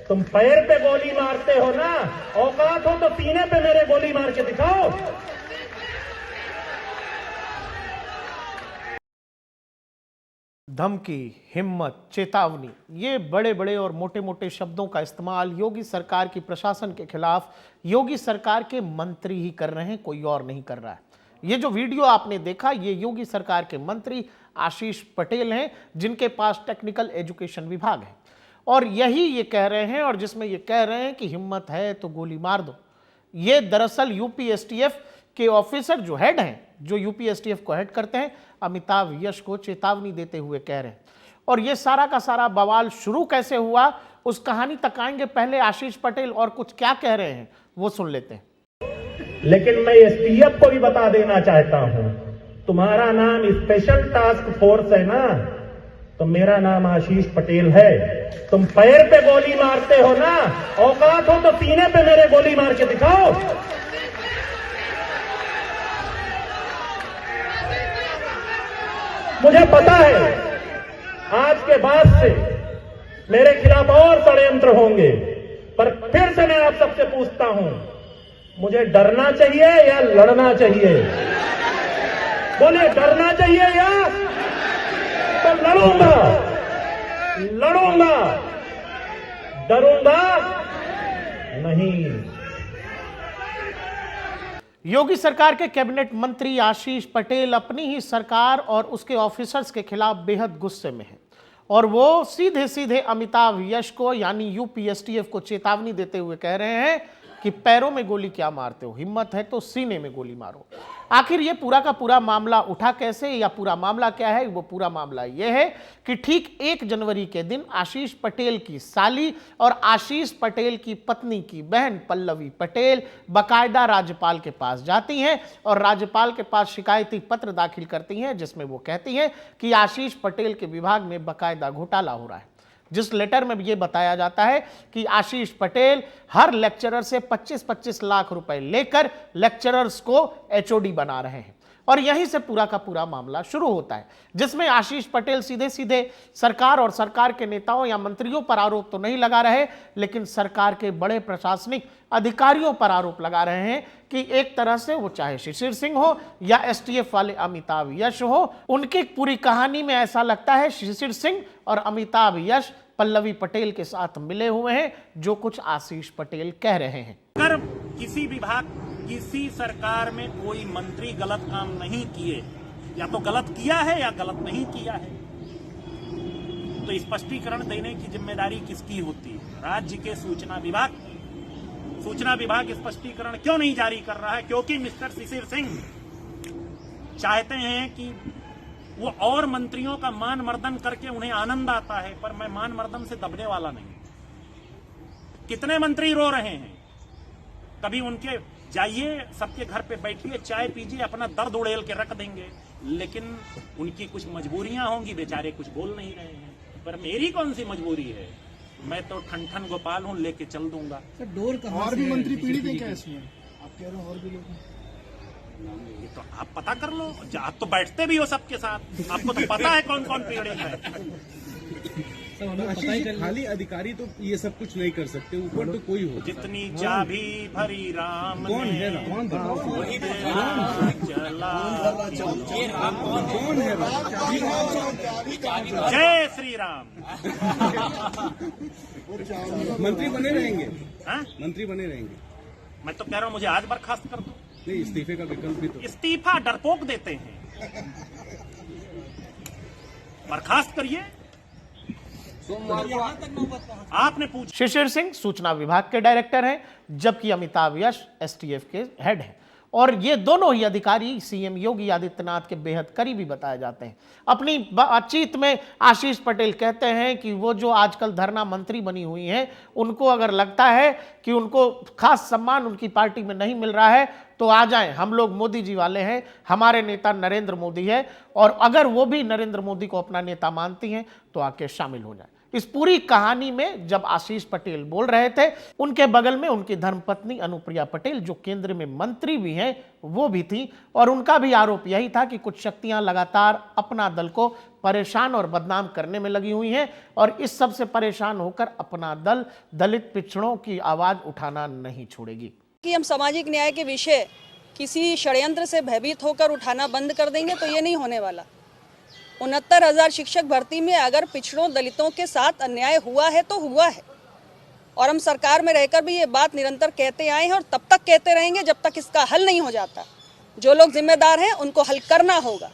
तुम पैर पे गोली मारते हो ना, औकात हो तो सीने पे मेरे गोली मार के दिखाओ। धमकी, हिम्मत, चेतावनी, ये बड़े बड़े और मोटे मोटे शब्दों का इस्तेमाल योगी सरकार की प्रशासन के खिलाफ योगी सरकार के मंत्री ही कर रहे हैं, कोई और नहीं कर रहा है। ये जो वीडियो आपने देखा, ये योगी सरकार के मंत्री आशीष पटेल हैं, जिनके पास टेक्निकल एजुकेशन विभाग है, और यही ये कह रहे हैं, और जिसमें ये कह रहे हैं कि हिम्मत है तो गोली मार दो। ये दरअसल यूपीएसटीएफ के ऑफिसर जो हेड हैं, जो यूपीएसटीएफ को हेड करते हैं, अमिताभ यश को चेतावनी देते हुए कह रहे हैं। और ये सारा का सारा बवाल शुरू कैसे हुआ, उस कहानी तक आएंगे। पहले आशीष पटेल और कुछ क्या कह रहे हैं वो सुन लेते हैं। लेकिन मैं एसटीएफ को भी बता देना चाहता हूं, तुम्हारा नाम स्पेशल टास्क फोर्स है ना, तो मेरा नाम आशीष पटेल है। तुम पैर पे गोली मारते हो ना, औकात हो तो सीने पे मेरे गोली मार के दिखाओ। मुझे पता है आज के बाद से मेरे खिलाफ और षड्यंत्र होंगे, पर फिर से मैं आप सबसे पूछता हूं, मुझे डरना चाहिए या लड़ना चाहिए? बोले डरना चाहिए या? तो लड़ूंगा, डरूंगा नहीं। योगी सरकार के कैबिनेट मंत्री आशीष पटेल अपनी ही सरकार और उसके ऑफिसर्स के खिलाफ बेहद गुस्से में हैं, और वो सीधे सीधे अमिताभ यश को यानी यूपीएसटीएफ को चेतावनी देते हुए कह रहे हैं कि पैरों में गोली क्या मारते हो, हिम्मत है तो सीने में गोली मारो। आखिर ये पूरा का पूरा मामला उठा कैसे, या पूरा मामला क्या है? वो पूरा मामला ये है कि ठीक 1 जनवरी के दिन आशीष पटेल की साली और आशीष पटेल की पत्नी की बहन पल्लवी पटेल बाकायदा राज्यपाल के पास जाती हैं और राज्यपाल के पास शिकायती पत्र दाखिल करती हैं, जिसमें वो कहती हैं कि आशीष पटेल के विभाग में बाकायदा घोटाला हो रहा है। जिस लेटर में ये बताया जाता है कि आशीष पटेल हर लेक्चरर से 25-25 लाख रुपए लेकर लेक्चरर्स को एचओडी बना रहे हैं, और यहीं से पूरा का पूरा मामला शुरू होता है, जिसमें आशीष पटेल सीधे सीधे सरकार और सरकार के नेताओं या मंत्रियों पर आरोप तो नहीं लगा रहे, लेकिन सरकार के बड़े प्रशासनिक अधिकारियों पर आरोप लगा रहे हैं कि एक तरह से वो चाहे शिशिर सिंह हो या एसटीएफ वाले अमिताभ यश हो, उनकी पूरी कहानी में ऐसा लगता है शिशिर सिंह और अमिताभ यश पल्लवी पटेल के साथ मिले हुए हैं, जो कुछ आशीष पटेल कह रहे हैं। अगर किसी विभाग, किसी सरकार में कोई मंत्री गलत काम नहीं किए, या तो गलत किया है या गलत नहीं किया है, तो स्पष्टीकरण देने की जिम्मेदारी किसकी होती है? राज्य के सूचना विभाग। सूचना विभाग स्पष्टीकरण क्यों नहीं जारी कर रहा है? क्योंकि मिस्टर शिशिर सिंह चाहते हैं कि वो और मंत्रियों का मान मर्दन करके उन्हें आनंद आता है, पर मैं मान मर्दन से दबने वाला नहीं। कितने मंत्री रो रहे हैं, कभी उनके जाइए, सबके घर पे बैठिए, चाय पीजिए, अपना दर्द उड़ेल के रख देंगे, लेकिन उनकी कुछ मजबूरियां होंगी, बेचारे कुछ बोल नहीं रहे हैं। पर मेरी कौन सी मजबूरी है? मैं तो ठन गोपाल हूं, लेके चल दूंगा। डोर कहां और भी मंत्री पीड़ित हैं क्या इसमें? आप कह रहे हो और भी लोग हैं? ये तो आप पता कर लो, आप तो बैठते भी हो सबके साथ, आपको तो पता है कौन कौन पीड़ित है। खाली अधिकारी तो ये सब कुछ नहीं कर सकते, ऊपर तो कोई हो। जितनी चाबी भरी राम कौन है? कौन है? जय श्री राम। मंत्री बने रहेंगे? हाँ? मंत्री बने रहेंगे? मैं तो कह रहा हूँ मुझे आज बर्खास्त कर दो। नहीं, इस्तीफे का विकल्प भी तो। इस्तीफा डरपोक देते हैं, बर्खास्त करिए। आपने पूछा। शिशिर सिंह सूचना विभाग के डायरेक्टर हैं, जबकि अमिताभ यश एसटीएफ के हेड हैं, और ये दोनों ही अधिकारी सीएम योगी आदित्यनाथ के बेहद करीबी बताए जाते हैं। अपनी बातचीत में आशीष पटेल कहते हैं कि वो जो आजकल धरना मंत्री बनी हुई हैं, उनको अगर लगता है कि उनको खास सम्मान उनकी पार्टी में नहीं मिल रहा है तो आ जाएं, हम लोग मोदी जी वाले हैं, हमारे नेता नरेंद्र मोदी है, और अगर वो भी नरेंद्र मोदी को अपना नेता मानती हैं तो आके शामिल हो जाए। इस पूरी कहानी में जब आशीष पटेल बोल रहे थे, उनके बगल में उनकी धर्मपत्नी अनुप्रिया पटेल, जो केंद्र में मंत्री भी हैं, वो भी थी। और उनका भी आरोप यही था कि कुछ शक्तियां लगातार अपना दल को परेशान और बदनाम करने में लगी हुई हैं और इस सब से परेशान होकर अपना दल दलित पिछड़ों की आवाज उठाना नहीं छोड़ेगी। कि हम सामाजिक न्याय के विषय किसी षड्यंत्र से भयभीत होकर उठाना बंद कर देंगे तो ये नहीं होने वाला। 69,000 शिक्षक भर्ती में अगर पिछड़ों दलितों के साथ अन्याय हुआ है तो हुआ है, और हम सरकार में रहकर भी ये बात निरंतर कहते आए हैं और तब तक कहते रहेंगे जब तक इसका हल नहीं हो जाता। जो लोग जिम्मेदार हैं उनको हल करना होगा।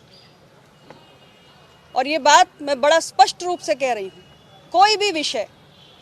और ये बात मैं बड़ा स्पष्ट रूप से कह रही हूँ, कोई भी विषय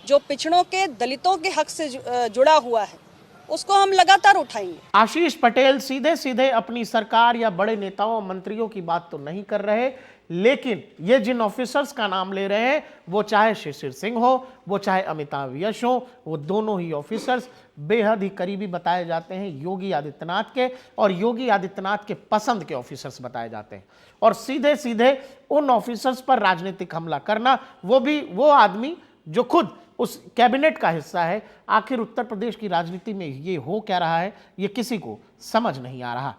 जो पिछड़ों के दलितों के हक से जुड़ा हुआ है उसको हम लगातार उठाएंगे। आशीष पटेल सीधे सीधे अपनी सरकार या बड़े नेताओं मंत्रियों की बात तो नहीं कर रहे, लेकिन ये जिन ऑफिसर्स का नाम ले रहे हैं, वो चाहे शिशिर सिंह हो, वो चाहे अमिताभ यश हो, वो दोनों ही ऑफिसर्स बेहद ही करीबी बताए जाते हैं योगी आदित्यनाथ के, और योगी आदित्यनाथ के पसंद के ऑफिसर्स बताए जाते हैं। और सीधे सीधे उन ऑफिसर्स पर राजनीतिक हमला करना, वो भी वो आदमी जो खुद उस कैबिनेट का हिस्सा है। आखिर उत्तर प्रदेश की राजनीति में ये हो क्या रहा है, ये किसी को समझ नहीं आ रहा।